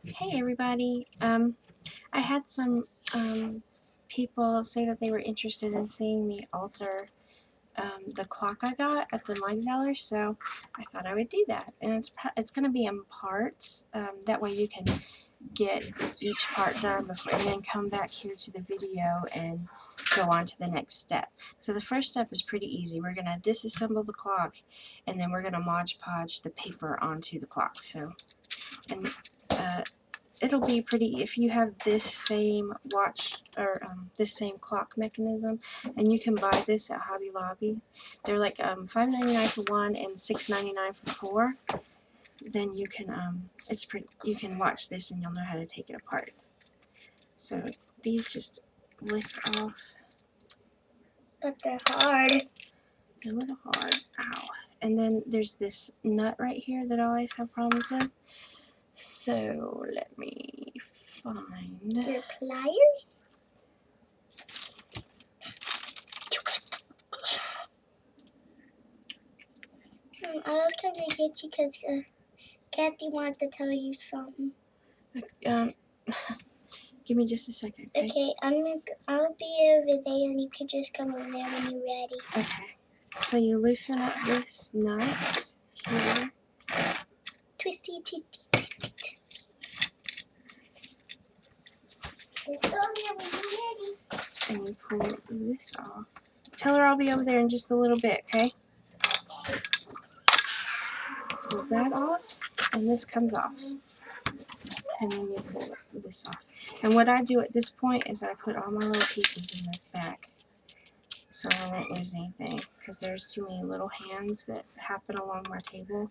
Hey everybody. I had some people say that they were interested in seeing me alter the clock I got at the $90, so I thought I would do that. And it's going to be in parts. That way you can get each part done before, and then come back here to the video and go on to the next step. So the first step is pretty easy. We're going to disassemble the clock, and then we're going to Mod Podge the paper onto the clock. So, and it'll be pretty if you have this same watch or this same clock mechanism, and you can buy this at Hobby Lobby. They're like $5.99 for one and $6.99 for four. Then you can you can watch this and you'll know how to take it apart. So these just lift off. But they're hard. They're a little hard. Ow. And then there's this nut right here that I always have problems with. So let me find your pliers. I was trying to get you because Kathy wanted to tell you something. Give me just a second. Okay, I'll be over there and you can just come over there when you're ready. Okay. So you loosen up this nut here. Twisty, twisty, twisty, twisty. Let's go there when you're ready. And you pull this off. Tell her I'll be over there in just a little bit, okay? Pull that off, and this comes off. And then you pull this off. And what I do at this point is I put all my little pieces in this bag, so I won't lose anything, because there's too many little hands that happen along my table.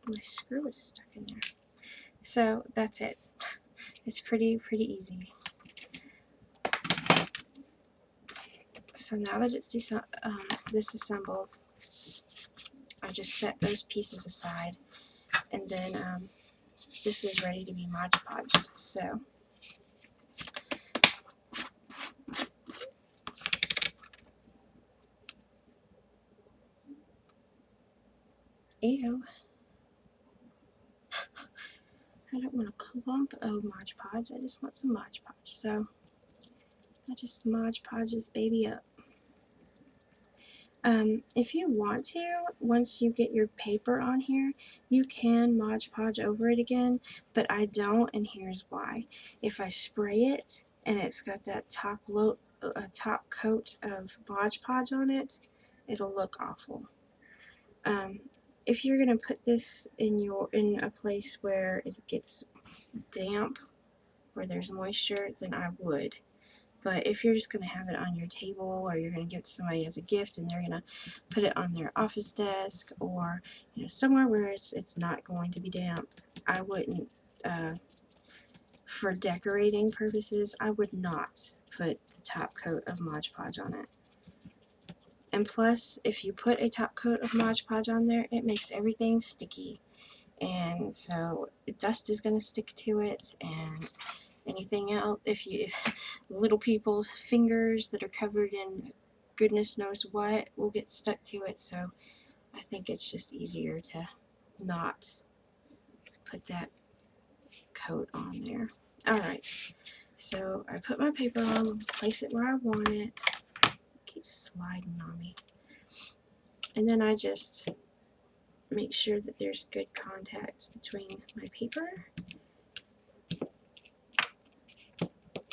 My screw is stuck in there. So that's it. It's pretty easy. So now that it's disassembled, I just set those pieces aside, and then this is ready to be Mod Podged. So ew. I don't want a clump of Mod Podge, I just want some Mod Podge. So I just Mod Podge this baby up. If you want to, once you get your paper on here, you can Mod Podge over it again, but I don't, and here's why. If I spray it and it's got that top coat of Mod Podge on it, it'll look awful. If you're gonna put this in a place where it gets damp, where there's moisture, then I would. But if you're just going to have it on your table, or you're going to give it to somebody as a gift and they're going to put it on their office desk, or somewhere where it's not going to be damp, I wouldn't, for decorating purposes, I would not put the top coat of Mod Podge on it. And plus, if you put a top coat of Mod Podge on there, it makes everything sticky. And so dust is going to stick to it, and anything else, if little people's fingers that are covered in goodness knows what will get stuck to it. So I think it's just easier to not put that coat on there. Alright, so I put my paper on, place it where I want it. It keeps sliding on me. And then I just make sure that there's good contact between my paper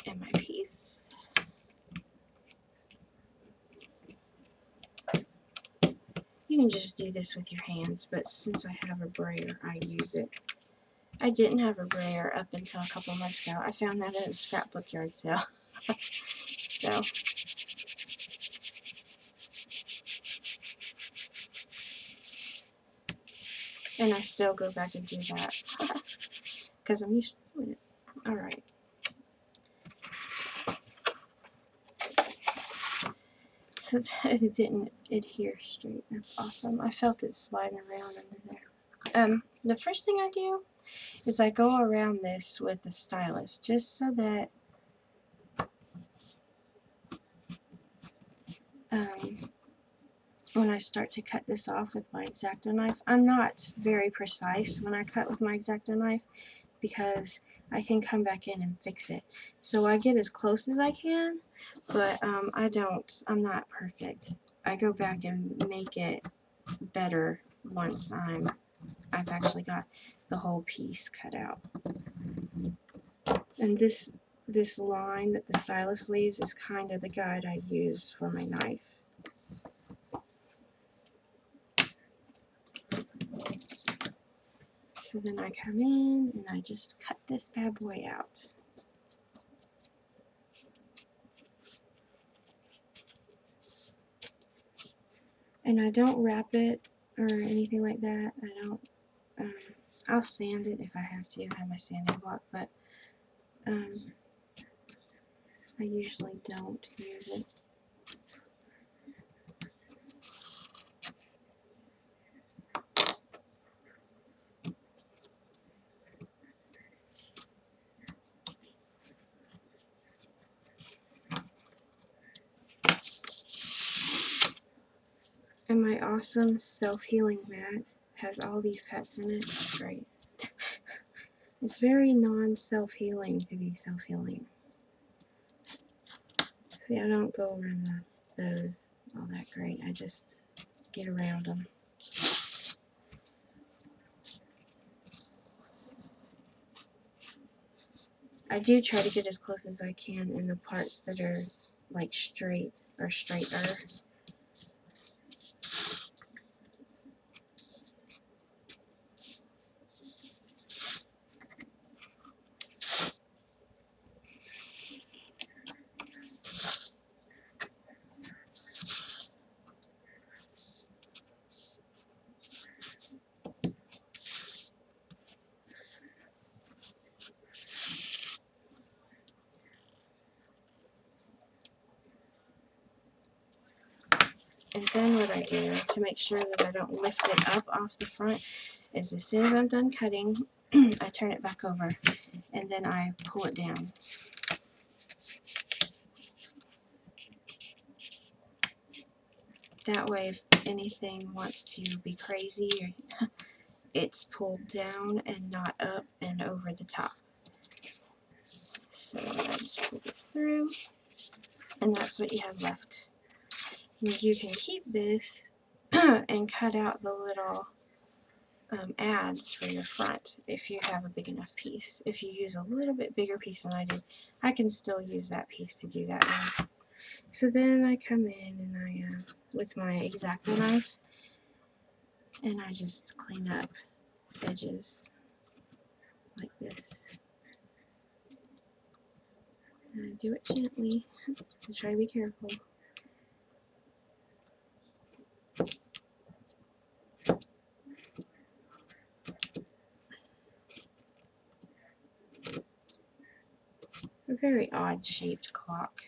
and my piece. You can just do this with your hands, but since I have a brayer, I use it. I didn't have a brayer up until a couple months ago. I found that at a scrapbook yard sale. So, and I still go back and do that because I'm used to doing it. Alright. so that it didn't adhere straight. That's awesome. I felt it sliding around under there. The first thing I do is I go around this with a stylus, just so that when I start to cut this off with my X-Acto knife, I'm not very precise when I cut with my X-Acto knife because I can come back in and fix it. So I get as close as I can, but I'm not perfect. I go back and make it better once I've actually got the whole piece cut out. And this line that the stylus leaves is kind of the guide I use for my knife. So then I come in and I just cut this bad boy out. And I don't wrap it or anything like that. I don't, I'll sand it if I have to. I have my sanding block, but I usually don't use it. And my awesome self-healing mat has all these cuts in it. It's great. It's very non-self-healing to be self-healing. See, I don't go around those all that great. I just get around them. I do try to get as close as I can in the parts that are like straight or straighter. And then what I do to make sure that I don't lift it up off the front is as soon as I'm done cutting, I turn it back over and then I pull it down. That way if anything wants to be crazy, it's pulled down and not up and over the top. So I just pull this through and that's what you have left. And you can keep this and cut out the little ads for your front if you have a big enough piece. If you use a little bit bigger piece than I did, I can still use that piece to do that one. So then I come in and I, with my X-Acto knife, and I just clean up edges like this. And I do it gently. I try to be careful. A very odd shaped clock.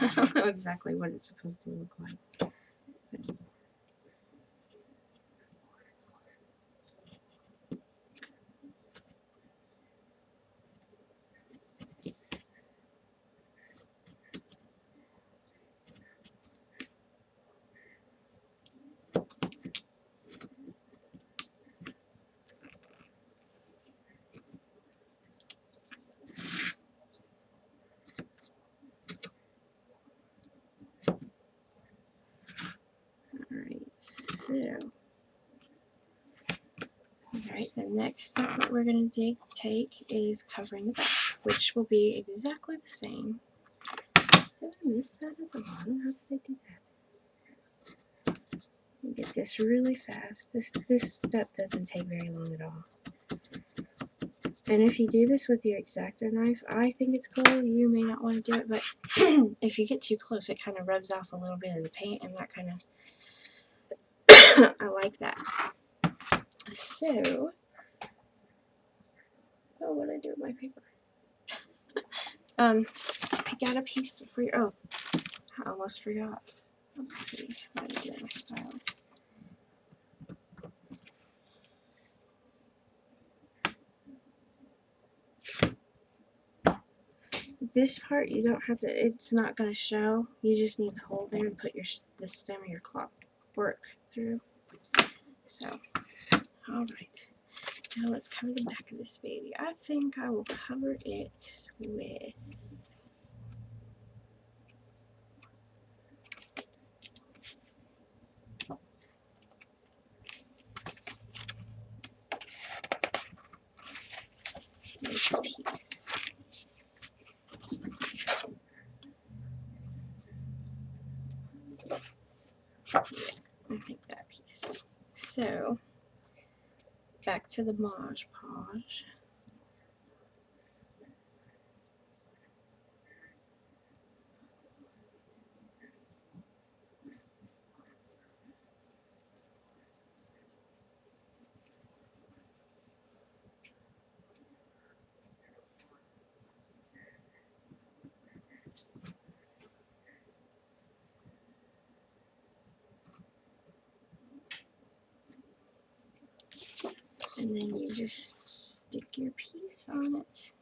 I don't know exactly what it's supposed to look like. Alright, so the next step that we're going to take is covering the back, which will be exactly the same. Did I miss that at the bottom? How did I do that? Get this really fast. This step doesn't take very long at all. And if you do this with your X-Acto knife, I think it's cool. You may not want to do it, but if you get too close, it kind of rubs off a little bit of the paint, and that kind of I like that. So, oh, what did I do with my paper? Pick out a piece for your. Oh, I almost forgot. Let's see what I do with my stylus. This part you don't have to, it's not going to show. You just need to hold there and put the stem of your clock work through. So, alright. Now let's cover the back of this baby. I think I will cover it with this piece. I think that piece. So, back to the Mod Podge. And then you just stick your piece on it.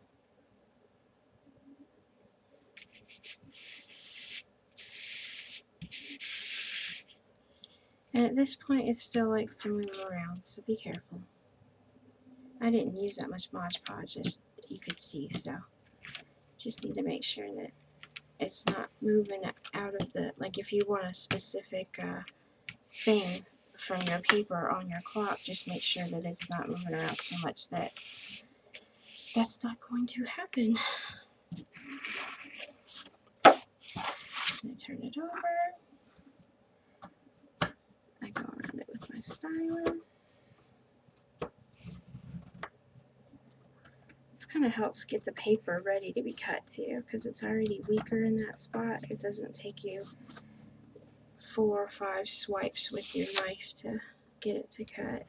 And at this point, it still likes to move around, so be careful. I didn't use that much Mod Podge, as you could see, so just need to make sure that it's not moving out of the, like if you want a specific thing from your paper on your clock, just make sure that it's not moving around so much that that's not going to happen. I turn it over. I go around it with my stylus. This kind of helps get the paper ready to be cut too, because it's already weaker in that spot. It doesn't take you 4 or 5 swipes with your knife to get it to cut.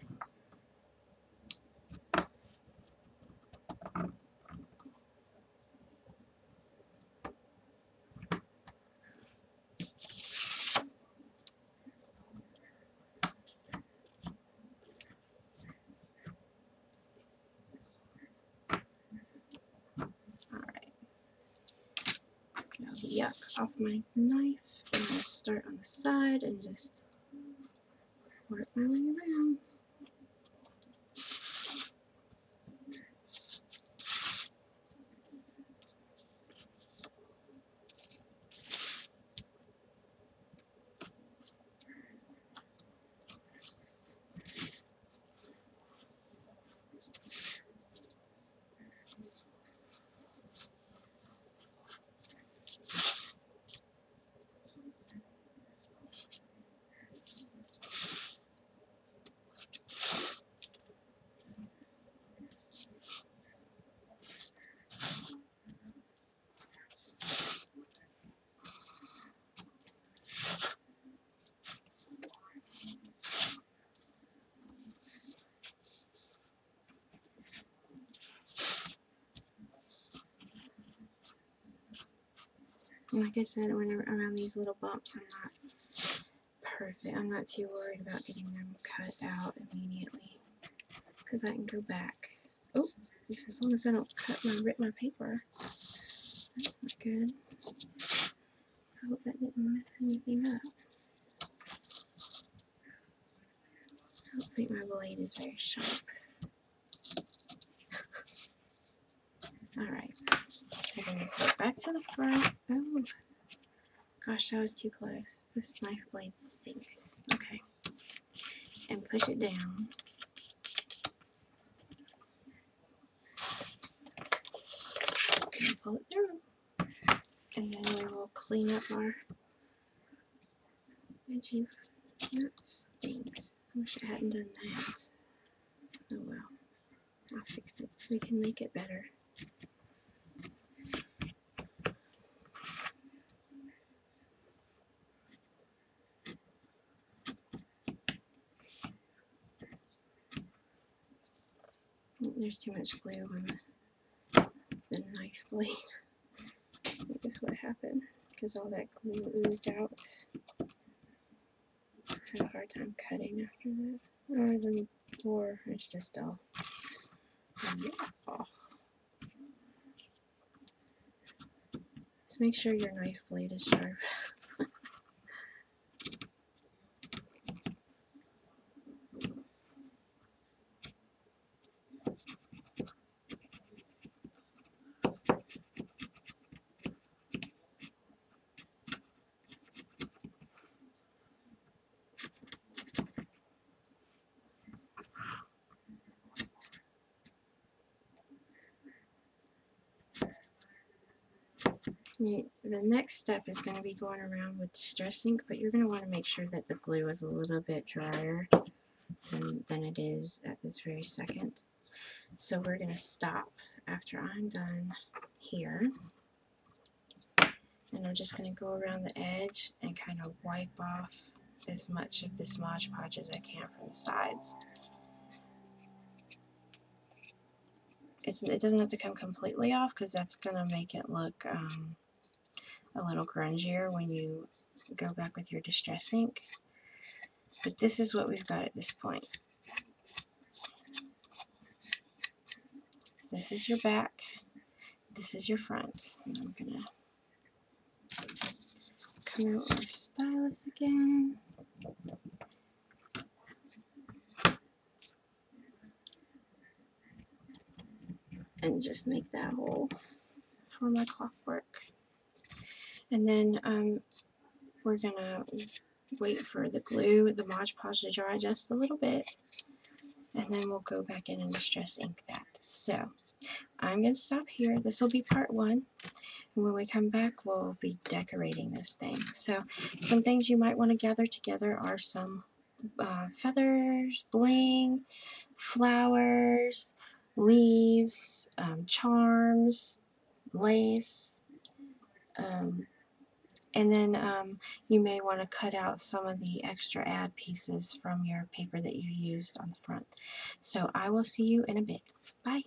Alright. Now the yuck off my knife. I'm going to start on the side and just work my way around. Like I said, when I'm around these little bumps, I'm not perfect. I'm not too worried about getting them cut out immediately, because I can go back. Oh, just as long as I don't rip my paper. That's not good. I hope that didn't mess anything up. I don't think my blade is very sharp. Alright, so then you put it back to the front. Oh, gosh, that was too close. This knife blade stinks. Okay. And push it down. And pull it through. And then we will clean up our edges. That stinks. I wish I hadn't done that. Oh well. I'll fix it. We can make it better. There's too much glue on the knife blade. That is what happened, because all that glue oozed out. had a hard time cutting after that. Or the floor is just dull. Yeah. So make sure your knife blade is sharp. The next step is going to be going around with distress ink, but you're going to want to make sure that the glue is a little bit drier than it is at this very second. So we're going to stop after I'm done here, and I'm just going to go around the edge and kind of wipe off as much of this Mod Podge as I can from the sides. It doesn't have to come completely off because that's going to make it look a little grungier when you go back with your distress ink. But this is what we've got at this point. This is your back, this is your front. And I'm going to come out with my stylus again. And just make that hole for my clockwork. And then we're going to wait for the glue, the Mod Podge to dry just a little bit. And then we'll go back in and distress ink that. So I'm going to stop here. This will be part one. And when we come back, we'll be decorating this thing. So some things you might want to gather together are some feathers, bling, flowers, leaves, charms, lace, and then you may want to cut out some of the extra ad pieces from your paper that you used on the front. So I will see you in a bit. Bye.